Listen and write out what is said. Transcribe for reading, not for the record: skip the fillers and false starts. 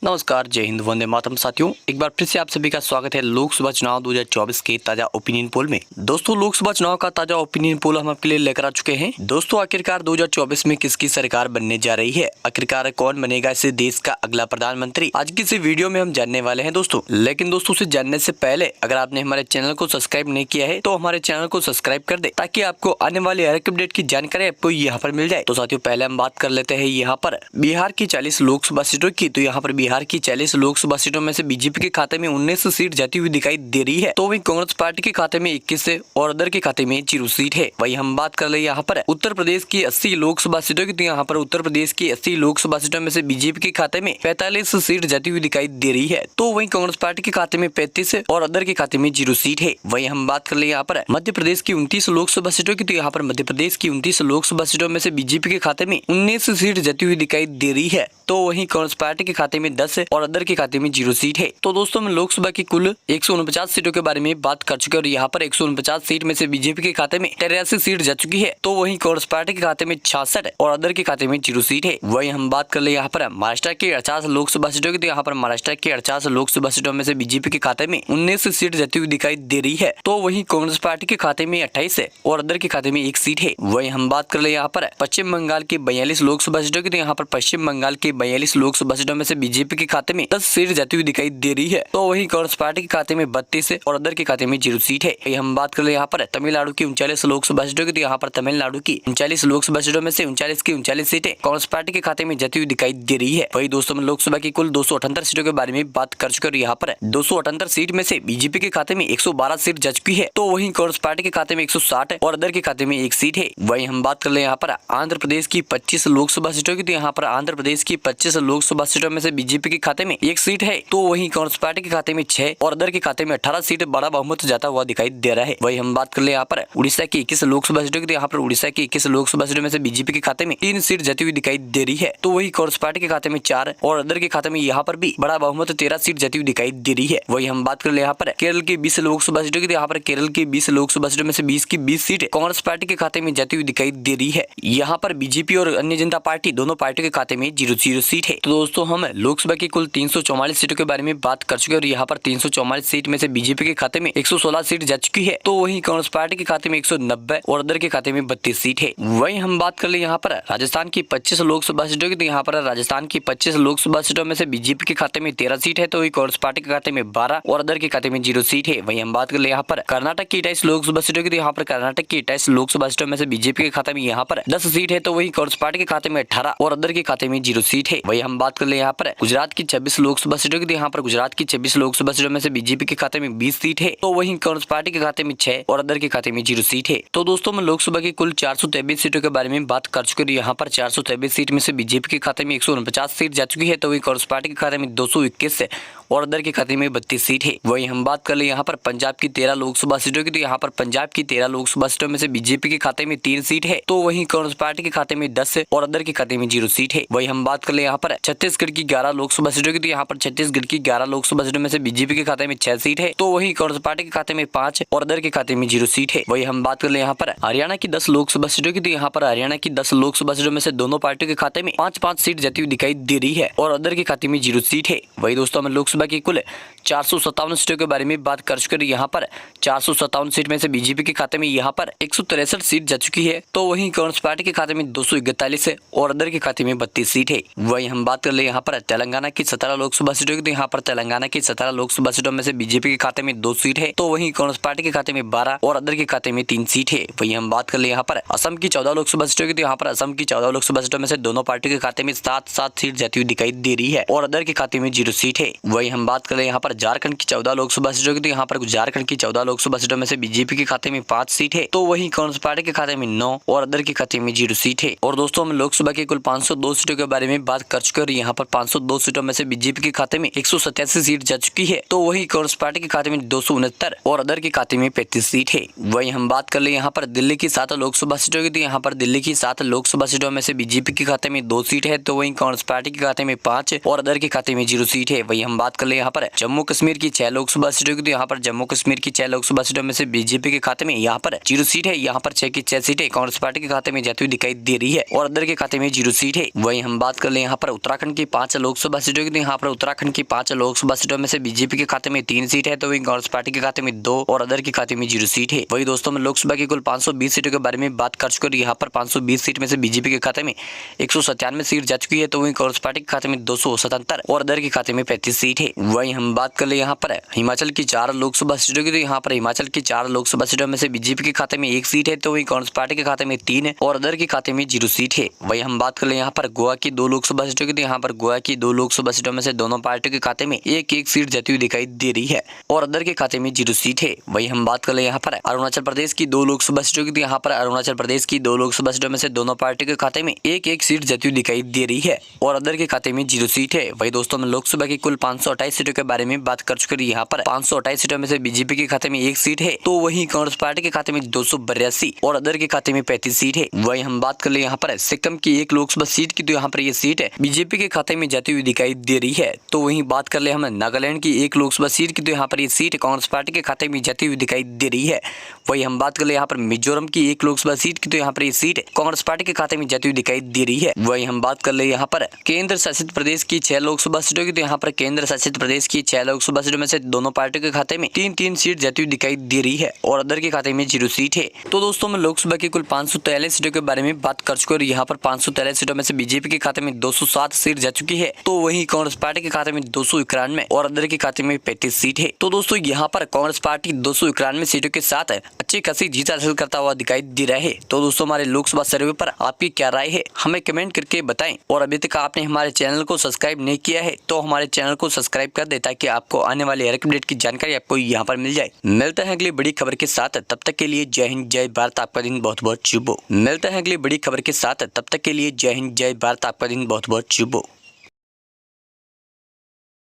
नमस्कार, जय हिंद, वंदे मातरम। साथियों, एक बार फिर से आप सभी का स्वागत है लोकसभा चुनाव 2024 के ताजा ओपिनियन पोल में। दोस्तों, लोकसभा चुनाव का ताजा ओपिनियन पोल हम आपके लिए लेकर आ चुके हैं। दोस्तों, आखिरकार 2024 में किसकी सरकार बनने जा रही है, आखिरकार कौन बनेगा इस देश का अगला प्रधानमंत्री, आज की इस वीडियो में हम जानने वाले हैं दोस्तों। लेकिन दोस्तों, उसे जानने से पहले अगर आपने हमारे चैनल को सब्सक्राइब नहीं किया है तो हमारे चैनल को सब्सक्राइब कर दे, ताकि आपको आने वाली हर एक अपडेट की जानकारी आपको यहाँ पर मिल जाए। तो साथियों, पहले हम बात कर लेते हैं यहाँ पर बिहार की 40 लोकसभा सीटों की। तो यहाँ पर बिहार की 40 लोकसभा सीटों में से बीजेपी के खाते में 19 सीट जाती हुई दिखाई दे रही है। तो वहीं कांग्रेस पार्टी के खाते में 21 है और अदर के खाते में 0 सीट है। वही हम बात कर ले यहाँ पर उत्तर प्रदेश की 80 लोकसभा सीटों की। तो यहाँ पर उत्तर प्रदेश की 80 लोकसभा सीटों में से बीजेपी के खाते में 45 सीट जाती हुई दिखाई दे रही है। तो वहीं कांग्रेस पार्टी के खाते में 35 है और अदर के खाते में 0 सीट है। वही हम बात कर ले यहाँ पर मध्य प्रदेश की 29 लोकसभा सीटों की। तो यहाँ पर मध्य प्रदेश की 29 लोकसभा सीटों में से बीजेपी के खाते में 19 सीट जाती हुई दिखाई दे रही है। तो वहीं कांग्रेस पार्टी के खाते में 10 है और अदर के खाते में 0 सीट है। तो दोस्तों, हम लोकसभा की कुल 149 सीटों के बारे में बात कर चुके हैं और यहाँ पर 149 सीट में से बीजेपी के खाते में 83 सीट जा चुकी है। तो वहीं कांग्रेस पार्टी के खाते में 66 और अदर के खाते में 0 सीट है। वही हम बात कर ले यहाँ पर महाराष्ट्र की 48 लोकसभा सीटों की। तो यहाँ पर महाराष्ट्र की 48 लोकसभा सीटों में से बीजेपी के खाते में 19 सीट जाती हुई दिखाई दे रही है। तो वहीं कांग्रेस पार्टी के खाते में 28 है और अदर के खाते में 1 सीट है। वही हम बात कर ले यहाँ पर पश्चिम बंगाल की 42 लोकसभा सीटों की। तो यहाँ पर पश्चिम बंगाल की 42 लोकसभा सीटों में से बीजेपी के खाते में 10 सीट जाती हुई दिखाई दे रही है। तो वहीं कांग्रेस पार्टी के खाते में 32 है और अदर के खाते में 0 सीट है। हम बात कर ले यहाँ पर तमिलनाडु की 39 लोकसभा सीटों की। तो यहाँ पर तमिलनाडु की 39 लोकसभा सीटों में से 39 की 39 सीटें कांग्रेस पार्टी के खाते में जाती हुई दिखाई दे रही है। वही दोस्तों, हम लोकसभा की कुल 278 सीटों के बारे में बात कर चुके हैं। यहाँ पर 278 सीट में से बीजेपी के खाते में 112 सीट जा चुकी है। तो वहीं कांग्रेस पार्टी के खाते में 160 है और अदर के खाते में 1 सीट है। वही हम बात कर ले यहाँ पर आंध्र प्रदेश की 25 लोकसभा सीटों की। तो यहाँ पर आंध्र प्रदेश की 25 लोकसभा सीटों में से बीजेपी के खाते में 1 सीट है। तो वहीं कांग्रेस पार्टी के खाते में 6 और अदर के खाते में 18 सीट बड़ा बहुमत जाता हुआ दिखाई दे रहा है। वही हम बात कर ले यहाँ पर उड़ीसा की 21 लोकसभा सीटों की। तो यहाँ पर उड़ीसा की 21 लोकसभा सीटों में से बीजेपी के खाते में 3 सीट जाती हुई दिखाई दे रही है। तो वही कांग्रेस पार्टी के खाते में 4 और अदर के खाते में यहाँ पर भी बड़ा बहुमत 13 सीट जाती हुई दिखाई दे रही है। वही हम बात कर ले यहाँ पर केरल की 20 लोकसभा सीटों की। यहाँ पर केरल की 20 लोकसभा सीटों में से 20 की 20 सीट कांग्रेस पार्टी के खाते में जाती हुई दिखाई दे रही है। यहाँ पर बीजेपी और अन्य जनता पार्टी दोनों पार्टियों के खाते में 0 सीट है। तो दोस्तों, हम लोकसभा की कुल 344 सीटों के बारे में बात कर चुके हैं और यहाँ पर 344 सीट में से बीजेपी के खाते में 116 सीट जा चुकी है। तो वहीं कांग्रेस पार्टी के खाते में 190 और अदर के खाते में 32 सीट है। वहीं हम बात कर ले यहाँ पर राजस्थान की 25 लोकसभा सीटों की। तो यहाँ पर राजस्थान की 25 लोकसभा सीटों में से बीजेपी के खाते में 13 सीट है। तो वही कांग्रेस पार्टी के खाते में 12 और अदर के खाते में 0 सीट है। वहीं हम बात कर ले यहाँ पर कर्नाटक की 28 लोकसभा सीटों की। तो यहाँ पर कर्नाटक की 28 लोकसभा सीटों में से बीजेपी के खाते में यहाँ पर 10 सीट है। तो वही कांग्रेस पार्टी के खाते में 18 और अदर के खाते में 0 सीट है। वही हम बात कर ले यहाँ पर गुजरात की 26 लोकसभा सीटों की। यहाँ पर गुजरात की 26 लोकसभा सीटों में से बीजेपी के खाते में 20 सीट है। तो वहीं कांग्रेस पार्टी के खाते में 6 और अदर के खाते में 0 सीट है। तो दोस्तों, हम लोकसभा की कुल 423 सीटों के बारे में बात कर चुके हैं। यहाँ पर 423 सीट में से बीजेपी के खाते में 149 सीट जा चुकी है। तो वही कांग्रेस पार्टी के खाते में 221 है और अदर के खाते में 32 सीट है। वही हम बात कर ले यहाँ पर पंजाब की 13 लोकसभा सीटों की। तो यहाँ पर पंजाब की 13 लोकसभा सीटों में से बीजेपी के खाते में 3 सीट है। तो वहीं कांग्रेस पार्टी के खाते में 10 है और अदर के खाते में 0 सीट है। वही हम बात कर ले यहाँ पर छत्तीसगढ़ की 11 लोकसभा सीटों की। तो यहाँ पर छत्तीसगढ़ की 11 लोकसभा सीटों में से बीजेपी के खाते में 6 सीट है। तो वहीं कांग्रेस पार्टी के खाते में 5 और अदर के खाते में 0 सीट है। वही हम बात कर ले यहाँ पर हरियाणा की 10 लोकसभा सीटों की। तो यहाँ पर हरियाणा की 10 लोकसभा सीटों में से दोनों पार्टियों के खाते में 5-5 सीट जाती हुई दिखाई दे रही है और अदर के खाते में 0 सीट है। वही दोस्तों, हम लोकसभा की कुल 457 सीटों के बारे में बात कर चुके हैं। यहाँ पर 457 सीट में से बीजेपी के खाते में यहाँ पर 163 सीट जा चुकी है। तो वहीं कांग्रेस पार्टी के खाते में 241 है और अदर के खाते में 32 सीट है। वही हम बात कर ले यहाँ पर तेलंगाना की 17 लोकसभा सीटों की। तो यहाँ पर तेलंगाना की 17 लोकसभा सीटों में से बीजेपी के खाते में 2 सीट है। तो वहीं कांग्रेस पार्टी के खाते में 12 और अदर के खाते में 3 सीट है। वही हम बात कर ले यहाँ पर असम की 14 लोकसभा सीटों की। तो यहाँ पर असम की 14 लोकसभा सीटों में से दोनों पार्टियों के खाते में 7-7 सीट जाती हुई दिखाई दे रही है और अदर के खाते में 0 सीट है। वही हम बात कर ले यहाँ पर झारखंड की 14 लोकसभा सीटों की। तो यहाँ पर झारखंड की 14 लोकसभा सीटों में से बीजेपी के खाते में 5 सीट है। तो वहीं कांग्रेस पार्टी के खाते में 9 और अदर के खाते में 0 सीट है। और दोस्तों, हम लोकसभा की कुल 502 सीटों के बारे में बात कर चुके हैं और यहाँ पर 502 सीटों में से बीजेपी के खाते में 187 सीट जा चुकी है। तो वहीं कांग्रेस पार्टी के खाते में 269 और अदर के खाते में 35 सीट है। वही हम बात कर ले यहाँ पर दिल्ली की 7 लोकसभा सीटों की। तो यहाँ पर दिल्ली की 7 लोकसभा सीटों में से बीजेपी के खाते में 2 सीट है। तो वहीं कांग्रेस पार्टी के खाते में 5 और अदर के खाते में 0 सीट है। वही हम बात कर ले यहाँ पर जम्मू जम्मू कश्मीर की 6 लोकसभा सीटों की, तो यहाँ पर जम्मू कश्मीर की 6 लोकसभा सीटों में से बीजेपी के खाते में यहाँ पर 0 सीट है। यहाँ पर 6 की 6 सीटें कांग्रेस पार्टी के खाते में जाती हुई दिखाई दे रही है और अदर के खाते में 0 सीट है। वहीं हम बात कर ले यहाँ पर उत्तराखंड की 5 लोकसभा सीटों की, तो यहाँ पर उत्तराखंड की 5 लोकसभा सीटों में से बीजेपी के खाते में 3 सीट है, तो वहीं कांग्रेस पार्टी के खाते में 2 और अदर के खाते में 0 सीट है। वही दोस्तों, मैं लोकसभा की कुल 520 सीटों के बारे में बात कर चुका हूं। यहाँ पर 520 सीट में से बीजेपी के खाते में 197 सीट जा चुकी है, तो वहीं कांग्रेस पार्टी के खाते में 277 और अदर के खाते में 35 सीट है। वहीं हम बात कर ले यहाँ पर हिमाचल की 4 लोकसभा सीटों की, तो यहाँ पर हिमाचल की 4 लोकसभा सीटों में से बीजेपी के खाते में 1 सीट है, तो वहीं कांग्रेस पार्टी के खाते में 3 है और अदर के खाते में 0 सीट है। वहीं हम बात कर ले यहाँ पर गोवा की 2 लोकसभा सीटों की, तो यहाँ पर गोवा की 2 लोकसभा सीटों में से दोनों पार्टियों के खाते में 1-1 सीट जाती हुई दिखाई दे रही है और अदर के खाते में 0 सीट है। वहीं हम बात कर ले यहाँ पर अरुणाचल प्रदेश की 2 लोकसभा सीटों की, तो यहाँ पर अरुणाचल प्रदेश की 2 लोकसभा सीटों में से दोनों पार्टियों के खाते में 1-1 सीट जाती हुई दिखाई दे रही है और अदर के खाते में 0 सीट है। वही दोस्तों, मैं लोकसभा की कुल 528 सीटों के बारे में बात कर चुके हैं। यहाँ पर 528 सीटों में से बीजेपी के खाते में 1 सीट है, तो वहीं कांग्रेस पार्टी के खाते में 282 और अदर के खाते में 35 सीट है। वही हम बात कर ले यहाँ पर सिक्किम की 1 लोकसभा सीट की, तो यहाँ पर ये सीट है बीजेपी के खाते में जाती हुई दिखाई दे रही है। तो वहीं बात कर ले हम नागालैंड की 1 लोकसभा सीट की, तो यहाँ पर ये सीट कांग्रेस पार्टी के खाते में जाती हुई दिखाई दे रही है। वही हम बात कर ले यहाँ पर मिजोरम की 1 लोकसभा सीट की, तो यहाँ पर ये सीट कांग्रेस पार्टी के खाते में जाती हुई दिखाई दे रही है। वही हम बात कर ले यहाँ पर केंद्र शासित प्रदेश की 6 लोकसभा सीटों की, तो यहाँ पर केंद्र शासित प्रदेश की 6 लोकसभा सीटों में से दोनों पार्टियों के खाते में 3-3 सीट जाती हुई दिखाई दे रही है और अदर के खाते में 0 सीट है। तो दोस्तों, मैं लोकसभा की कुल 543 सीटों के बारे में बात कर चुका हूं। यहाँ पर 543 सीटों में से बीजेपी के खाते में 207 सीट जा चुकी है, तो वहीं कांग्रेस पार्टी के खाते में 291 और अदर के खाते में 35 सीट है। तो दोस्तों, यहाँ पर कांग्रेस पार्टी 291 सीटों के साथ अच्छी खासी जीत हासिल करता हुआ दिखाई दे रहा है। तो दोस्तों, हमारे लोकसभा सर्वे पर आपकी क्या राय है, हमें कमेंट करके बताएं। और अभी तक आपने हमारे चैनल को सब्सक्राइब नहीं किया है तो हमारे चैनल को सब्सक्राइब कर दे, ताकि आपको आने वाले हर अपडेट की जानकारी आपको यहाँ पर मिल जाए। मिलते हैं अगली बड़ी खबर के साथ, तब तक के लिए जय हिंद जय भारत। आपका दिन बहुत बहुत शुभ हो। मिलते हैं अगली बड़ी खबर के साथ, तब तक के लिए जय हिंद जय भारत। आपका दिन बहुत बहुत शुभ हो।